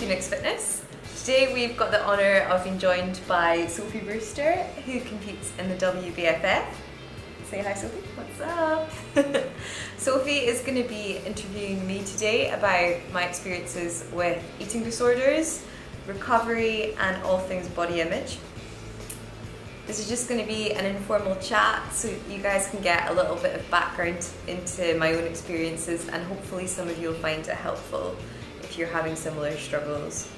Phoenix Fitness. Today we've got the honour of being joined by Sophie Brewster, who competes in the WBFF. Say hi, Sophie. What's up? Sophie is going to be interviewing me today about my experiences with eating disorders, recovery and all things body image. This is just going to be an informal chat so you guys can get a little bit of background into my own experiences, and hopefully some of you will find it helpful if you're having similar struggles.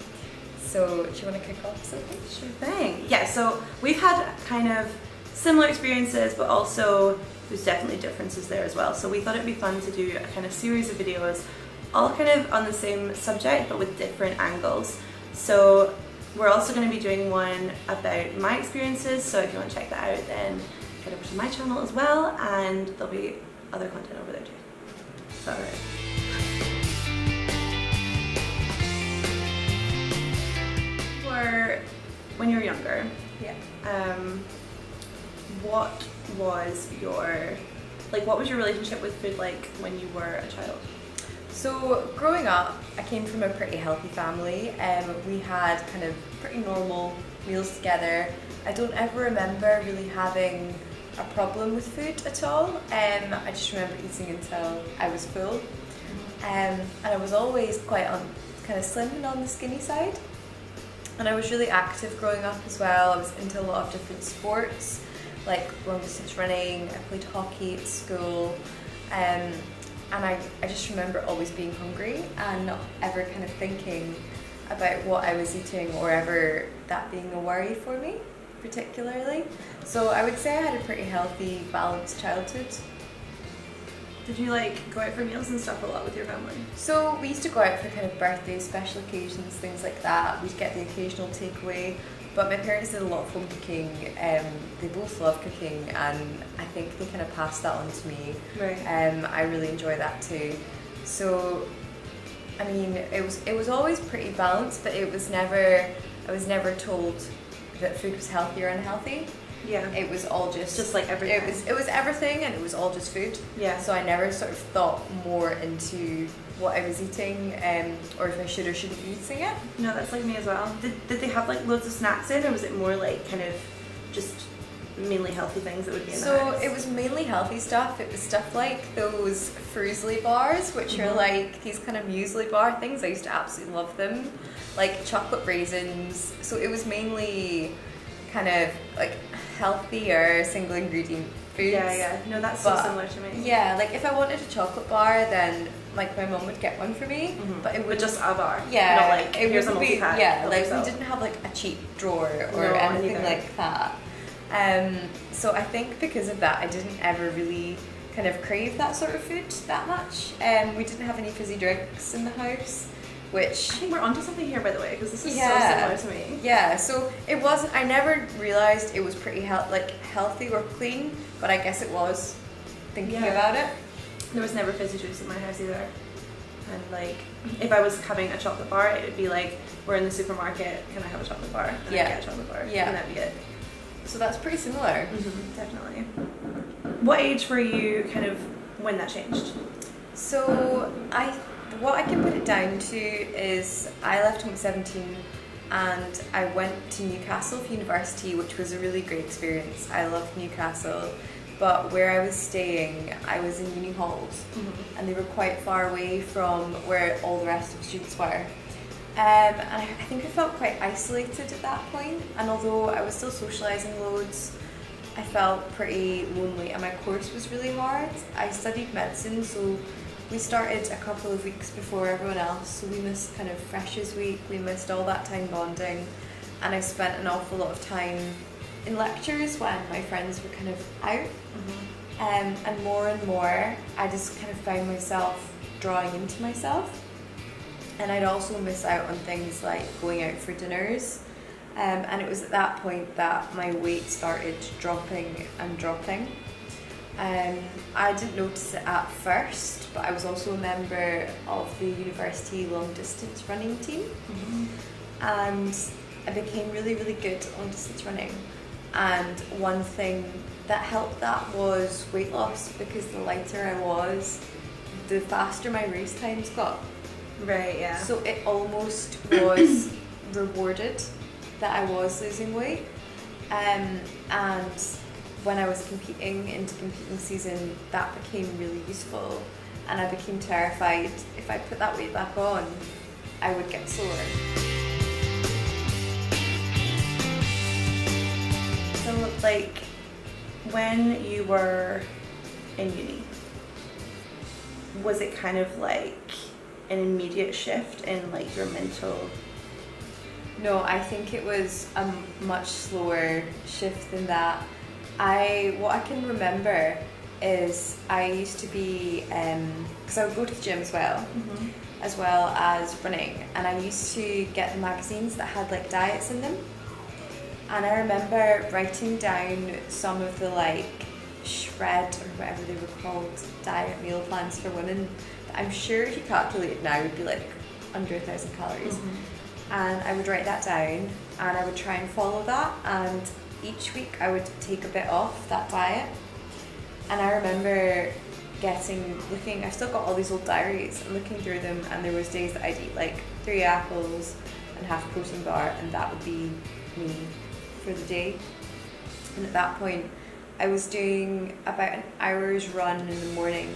So, do you want to kick off, Sophie? Sure thing. Yeah, so we've had kind of similar experiences, but also there's definitely differences there as well. So we thought it'd be fun to do a kind of series of videos, all kind of on the same subject, but with different angles. So we're also going to be doing one about my experiences, so if you want to check that out, then head over to my channel as well, and there'll be other content over there too. Is that right? When you were younger, Yeah. what was your relationship with food like when you were a child? So growing up, I came from a pretty healthy family. We had kind of pretty normal meals together. I don't ever remember really having a problem with food at all. I just remember eating until I was full. And I was always quite kind of slim and on the skinny side. And I was really active growing up as well. I was into a lot of different sports, like long distance running. I played hockey at school. And I just remember always being hungry and not ever kind of thinking about what I was eating or ever that being a worry for me, particularly. So I would say I had a pretty healthy, balanced childhood. Did you go out for meals and stuff a lot with your family? So we used to go out for kind of birthdays, special occasions, things like that. We'd get the occasional takeaway, but my parents did a lot of home cooking. They both love cooking, and I think they kind of passed that on to me. Right. I really enjoy that too. So, I mean, it was always pretty balanced, but I was never told that food was healthy or unhealthy. Yeah. It was all just like everything. It was everything, and it was all just food. Yeah. So I never sort of thought more into what I was eating, or if I should or shouldn't be eating it. No, that's like me as well. Did they have loads of snacks in, or was it more kind of just mainly healthy things that would be in the house? So it was mainly healthy stuff. It was stuff like those Fruisley bars, which are like these kind of muesli bar things. I used to absolutely love them. Like chocolate raisins. So it was mainly kind of like healthier single ingredient foods. Yeah. No, that's so similar to me. Yeah, like if I wanted a chocolate bar, then my mum would get one for me, but it would just a bar. Yeah, not it would be. Yeah, we yourself. didn't have a cheap drawer or anything like that. So I think because of that, I didn't ever really kind of crave that sort of food that much. We didn't have any fizzy drinks in the house, which I think we're onto something here, by the way, because this is so similar to me. Yeah, so it wasn't. I never realized it was pretty healthy or clean, but I guess it was. Thinking about it, there was never fizzy juice in my house either. And if I was having a chocolate bar, it would be we're in the supermarket. Can I have a chocolate bar? And I'd get a chocolate bar. Yeah, and that'd be it. So that's pretty similar. Definitely. What age were you when that changed? So what I can put it down to is I left home at 17 and I went to Newcastle for university, which was a really great experience. I loved Newcastle, but where I was staying, I was in uni halls, and they were quite far away from where all the rest of the students were. And I think I felt quite isolated at that point, and although I was still socialising loads, I felt pretty lonely, and my course was really hard. I studied medicine, so we started a couple of weeks before everyone else, so we missed kind of Freshers Week, we missed all that time bonding, and I spent an awful lot of time in lectures when my friends were kind of out. And more, I just kind of found myself drawing into myself. And I'd also miss out on things like going out for dinners. And it was at that point that my weight started dropping and dropping. I didn't notice it at first, but I was also a member of the university long distance running team. And I became really, really good at long distance running. And one thing that helped that was weight loss, because the lighter I was, the faster my race times got. Right, yeah. So it almost was rewarded that I was losing weight. And when I was competing into competing season, that became really useful. And I became terrified if I put that weight back on, I would get sore. So, like, when you were in uni, was it kind of like an immediate shift in like your mental? No, I think it was a much slower shift than that. What I can remember is I used to be, because I would go to the gym as well, as well as running, and I used to get the magazines that had like diets in them. And I remember writing down some of the like shred or whatever they were called diet meal plans for women that I'm sure if you calculated now would be like under 1,000 calories. And I would write that down and I would try and follow that, and each week I would take a bit off that diet. And I remember looking, I still got all these old diaries and looking through them, and there was days that I'd eat like 3 apples and half a protein bar, and that would be me for the day. And at that point I was doing about an hour's run in the morning,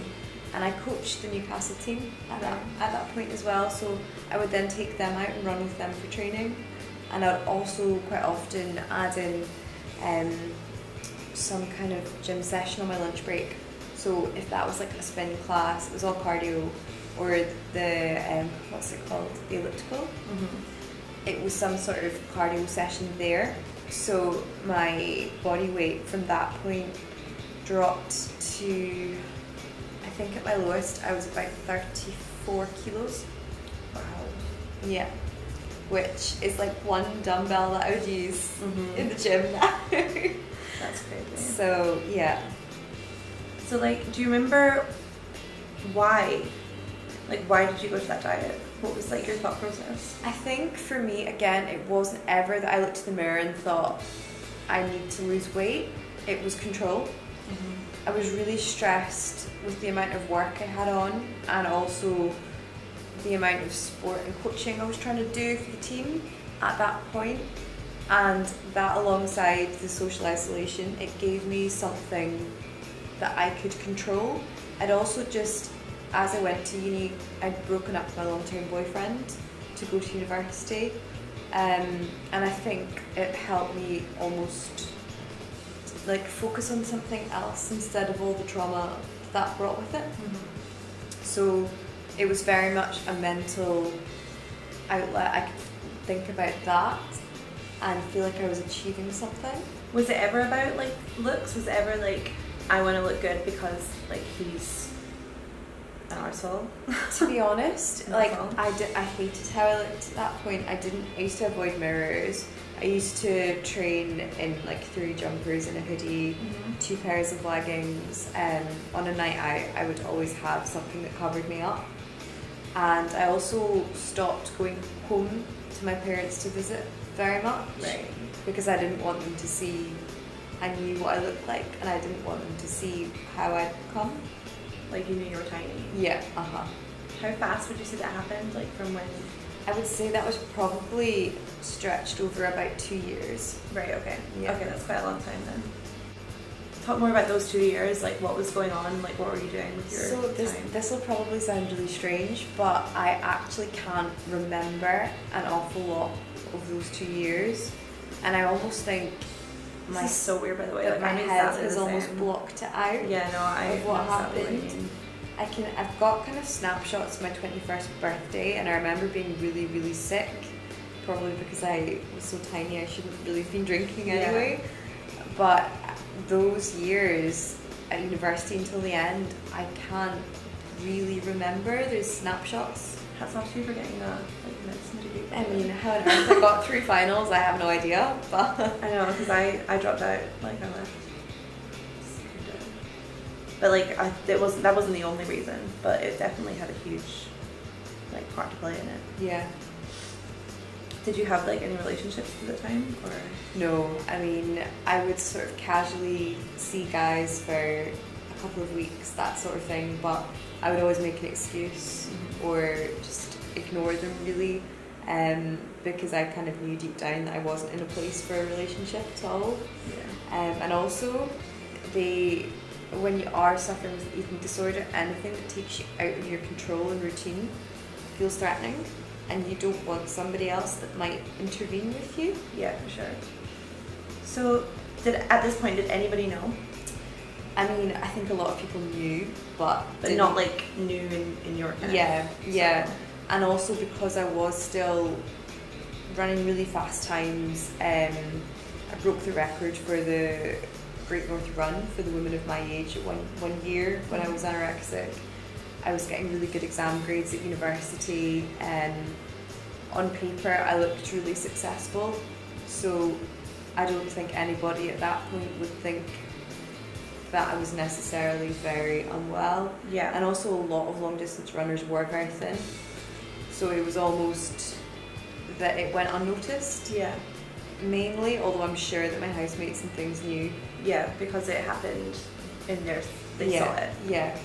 and I coached the Newcastle team at that point as well, so I would then take them out and run with them for training. And I would also quite often add in some kind of gym session on my lunch break. So if that was like a spin class, it was all cardio, or the what's it called, the elliptical, it was some sort of cardio session there. So my body weight from that point dropped to, I think at my lowest I was about 34 kilos. Wow. Yeah, which is like one dumbbell that I would use in the gym now. That's crazy. So yeah. So like, do you remember why? Like, why did you go to that diet? What was like your thought process? I think for me, again, it wasn't ever that I looked in the mirror and thought I need to lose weight. It was control. I was really stressed with the amount of work I had on, and also the amount of sport and coaching I was trying to do for the team at that point. And that, alongside the social isolation, it gave me something that I could control. I'd also just, as I went to uni, I'd broken up with my long-term boyfriend to go to university, and I think it helped me almost like focus on something else instead of all the trauma that brought with it. So it was very much a mental outlet. I could think about that and feel like I was achieving something. Was it ever about like looks? Was it ever like, I want to look good because like he's an arsehole? To be honest, like I hated how I looked at that point. I used to avoid mirrors. I used to train in like 3 jumpers and a hoodie, 2 pairs of leggings. On a night out, I would always have something that covered me up. And I also stopped going home to my parents to visit very much, because I didn't want them to see. I knew what I looked like, and I didn't want them to see how I'd become. Like, you knew you were tiny? Yeah, How fast would you say that happened? Like, from when? I would say that was probably stretched over about 2 years. Right, okay. Yeah. Okay, that's quite a long time then. Talk more about those 2 years, like what was going on, like what were you doing with your time? This will probably sound really strange, but I actually can't remember an awful lot of those 2 years, and I almost think this is so weird, by the way. Like my head has almost blocked it out. Yeah, no, of what happened. I've got kind of snapshots of my 21st birthday, and I remember being really, really sick, probably because I was so tiny I shouldn't really have been drinking anyway. But those years at university until the end, I can't really remember. There's snapshots. Hats off to you for getting a medicine degree. I mean, how on earth I got through finals, I have no idea. But I know, because I dropped out, like I left. But like, that wasn't the only reason, but it definitely had a huge like part to play in it. Yeah. Did you have like any relationships at the time, or? No, I mean, I would sort of casually see guys for a couple of weeks, that sort of thing, but I would always make an excuse or just ignore them really, because I kind of knew deep down that I wasn't in a place for a relationship at all. And also, when you are suffering with an eating disorder, anything that takes you out of your control and routine feels threatening, and you don't want somebody else that might intervene with you. Yeah, for sure. So, at this point, did anybody know? I mean, I think a lot of people knew, but not like new in your kind yeah. And also because I was still running really fast times, I broke the record for the Great North Run for the women of my age at one year when I was anorexic. I was getting really good exam grades at university, and on paper I looked really successful, so I don't think anybody at that point would think that I was necessarily very unwell. Yeah. And also a lot of long distance runners were very thin, so it was almost that it went unnoticed. Yeah. Mainly, although I'm sure that my housemates and things knew. Yeah, because it happened in their, they saw it. Yeah.